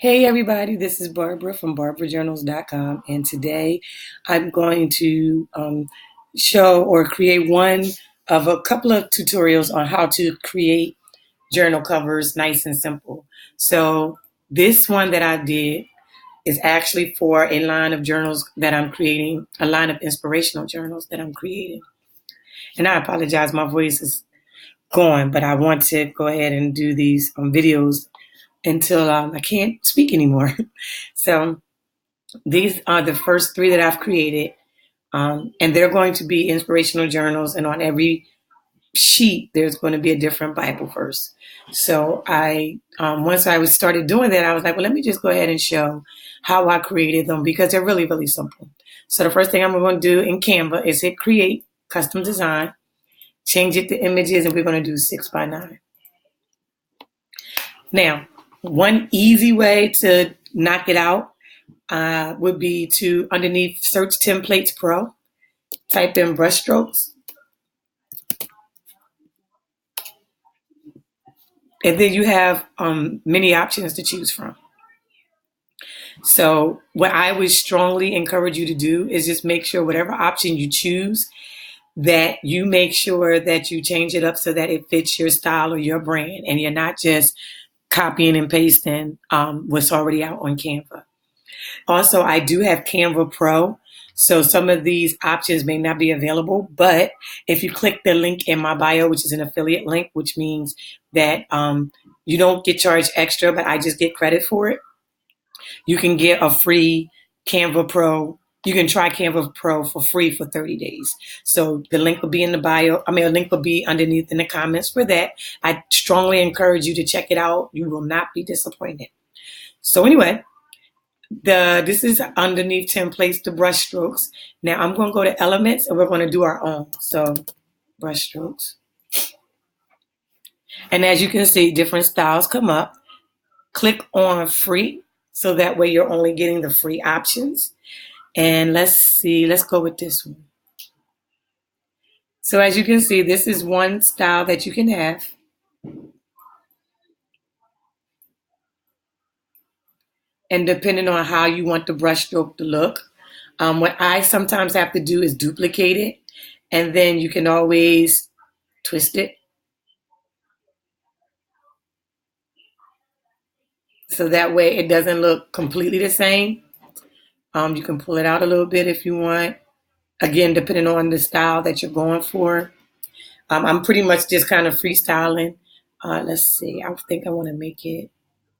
Hey everybody, this is Barbara from barbarajournals.com, and today I'm going to show or create one of a couple of tutorials on how to create journal covers nice and simple. So this one that I did is actually for a line of journals that I'm creating, a line of inspirational journals that I'm creating. And I apologize, my voice is gone, but I want to go ahead and do these videos until I can't speak anymore. So these are the first three that I've created, and they're going to be inspirational journals. And on every sheet, there's going to be a different Bible verse. So once I started doing that, I was like, well, let me just go ahead and show how I created them because they're really, really simple. So the first thing I'm going to do in Canva is hit Create Custom Design, change it to images, and we're going to do 6x9. Now, one easy way to knock it out would be to underneath Search Templates Pro, type in Brushstrokes, and then you have many options to choose from. So what I would strongly encourage you to do is just make sure whatever option you choose, that you make sure that you change it up so that it fits your style or your brand, and you're not just copying and pasting what's already out on Canva. Also, I do have Canva Pro. So some of these options may not be available, but if you click the link in my bio, which is an affiliate link, which means that you don't get charged extra, but I just get credit for it, you can get a free Canva Pro. You can try Canva Pro for free for 30 days. So the link will be in the bio. A link will be underneath in the comments for that. I strongly encourage you to check it out. You will not be disappointed. So anyway, this is underneath templates, the brush strokes. Now I'm going to go to elements and we're going to do our own. So brush strokes. And as you can see, different styles come up. Click on free. So that way you're only getting the free options. And let's go with this one. So as you can see, this is one style that you can have. And depending on how you want the brush stroke to look, what I sometimes have to do is duplicate it. And then you can always twist it. So that way it doesn't look completely the same. You can pull it out a little bit if you want. Again, depending on the style that you're going for. I'm pretty much just kind of freestyling. Let's see. I think I want to make it.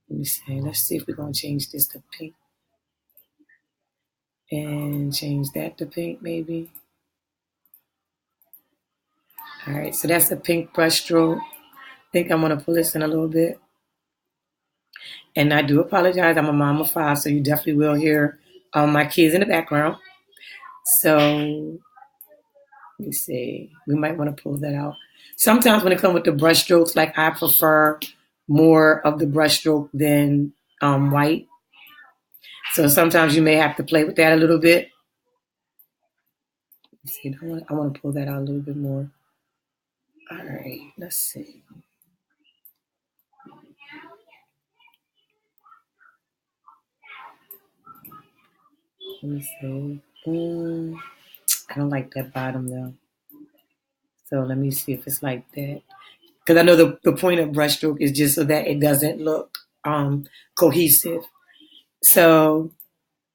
Let me see. Let's see if we're going to change this to pink. And change that to pink maybe. All right. So that's a pink brush stroke. I think I'm going to pull this in a little bit. And I do apologize. I'm a mom of 5, so you definitely will hear my kids in the background. So let me see. We might want to pull that out. Sometimes when it comes with the brush strokes, like I prefer more of the brush stroke than white. So sometimes you may have to play with that a little bit. Let's see, I want to pull that out a little bit more. All right, let's see. Let me see. I don't like that bottom though. So let me see if it's like that. Because I know the point of brushstroke is just so that it doesn't look cohesive. So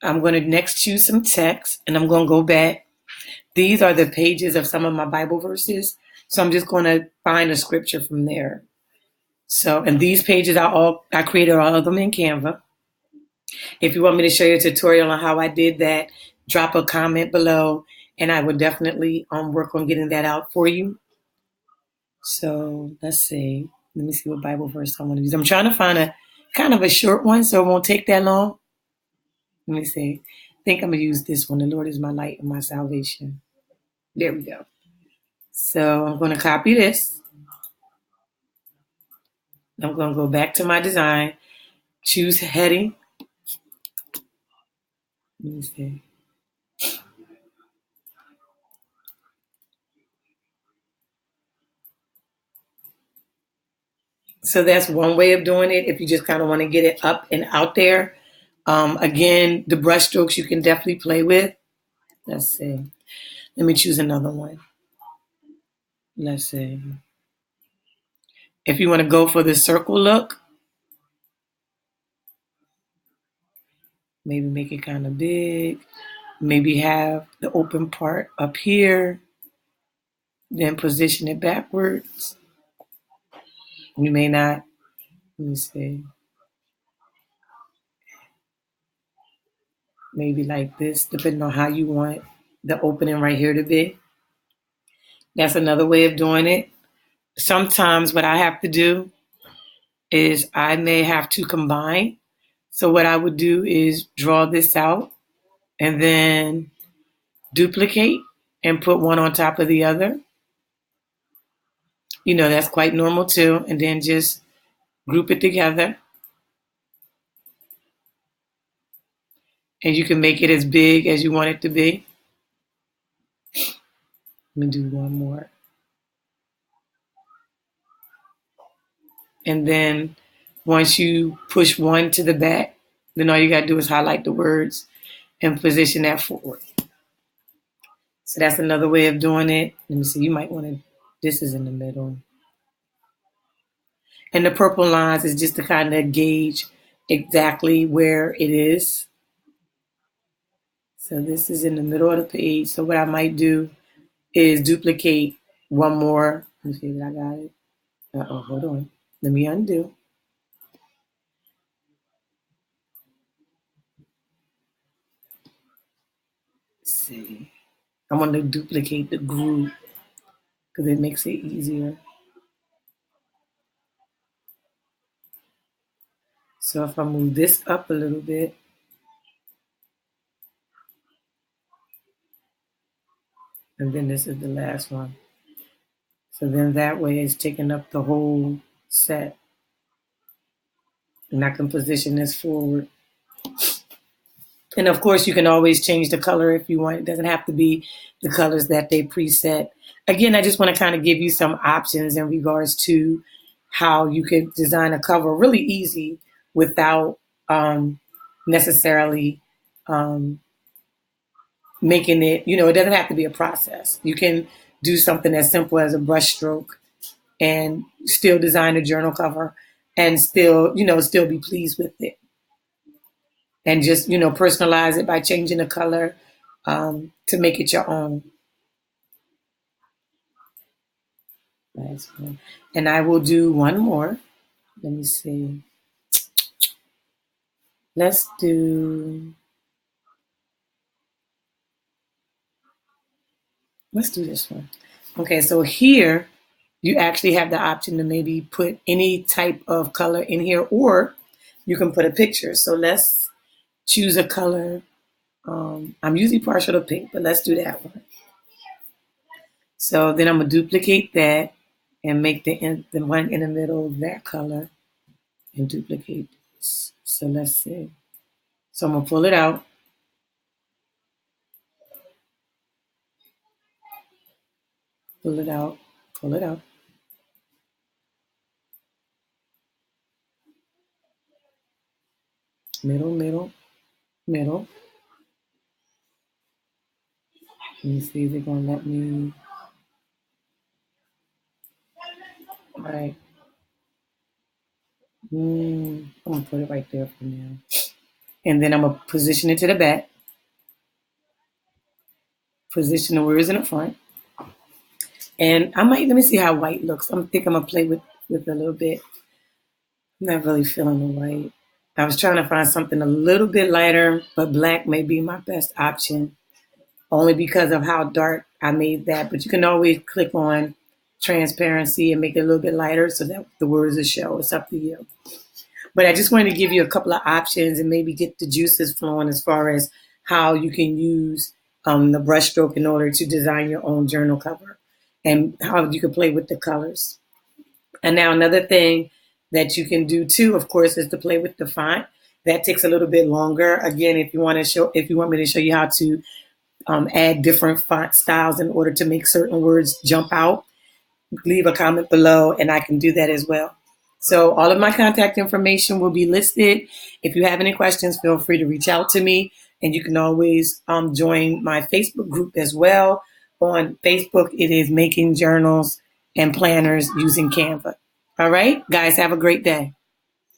I'm going to next choose some text and I'm going to go back. These are the pages of some of my Bible verses. So I'm just going to find a scripture from there. So, and these pages I created all of them in Canva. If you want me to show you a tutorial on how I did that, drop a comment below and I would definitely work on getting that out for you. So let's see. Let me see what Bible verse I want to use. I'm trying to find a kind of a short one so it won't take that long. Let me see. I think I'm going to use this one. The Lord is my light and my salvation. There we go. So I'm going to copy this. I'm going to go back to my design, choose heading. Let me see. So that's one way of doing it if you just kind of want to get it up and out there. Again, the brush strokes you can definitely play with. Let's see. Let me choose another one. Let's see. If you want to go for the circle look, maybe make it kind of big. Maybe have the open part up here. Then position it backwards. You may not. Let me see. Maybe like this, depending on how you want the opening right here to be. That's another way of doing it. Sometimes what I have to do is I may have to combine. So what I would do is draw this out and then duplicate and put one on top of the other. That's quite normal too. And then just group it together. And you can make it as big as you want it to be. Let me do one more. And then once you push one to the back, then all you got to do is highlight the words and position that forward. So that's another way of doing it. Let me see. You might want to, this is in the middle. And the purple lines is just to kind of gauge exactly where it is. So this is in the middle of the page. So what I might do is duplicate one more. Let me see that I got it. Uh-oh, hold on. Let me undo. Let's see. I want to duplicate the group because it makes it easier. So if I move this up a little bit, and then this is the last one. So then that way it's taking up the whole set. And I can position this forward. And of course, you can always change the color if you want. It doesn't have to be the colors that they preset. Again, I just want to kind of give you some options in regards to how you could design a cover really easy without necessarily making it, it doesn't have to be a process. You can do something as simple as a brush stroke and still design a journal cover and still be pleased with it. And just, personalize it by changing the color to make it your own. Nice one. And I will do one more. Let me see. Let's do this one. Okay, so here you actually have the option to maybe put any type of color in here, or you can put a picture. So let's choose a color. I'm usually partial to pink, but let's do that one. So then I'm gonna duplicate that and make the one in the middle that color and duplicate this. So let's see. So I'm gonna pull it out. Pull it out. Pull it out. Middle, middle, middle. Let me see if they're gonna let me. All right. I'm gonna put it right there for now. And then I'm gonna position it to the back. Position the words in the front. And let me see how white looks. I think I'm gonna play with a little bit. I'm not really feeling the white. I was trying to find something a little bit lighter, but black may be my best option, only because of how dark I made that. But you can always click on transparency and make it a little bit lighter so that the words will show. It's up to you. But I just wanted to give you a couple of options and maybe get the juices flowing as far as how you can use the brushstroke in order to design your own journal cover and how you can play with the colors. And now another thing that you can do too, of course, is to play with the font. That takes a little bit longer. Again, if you want me to show you how to add different font styles in order to make certain words jump out, leave a comment below and I can do that as well. So all of my contact information will be listed. If you have any questions, feel free to reach out to me. And you can always join my Facebook group as well. On Facebook, it is Making Journals and Planners Using Canva. All right, guys, have a great day.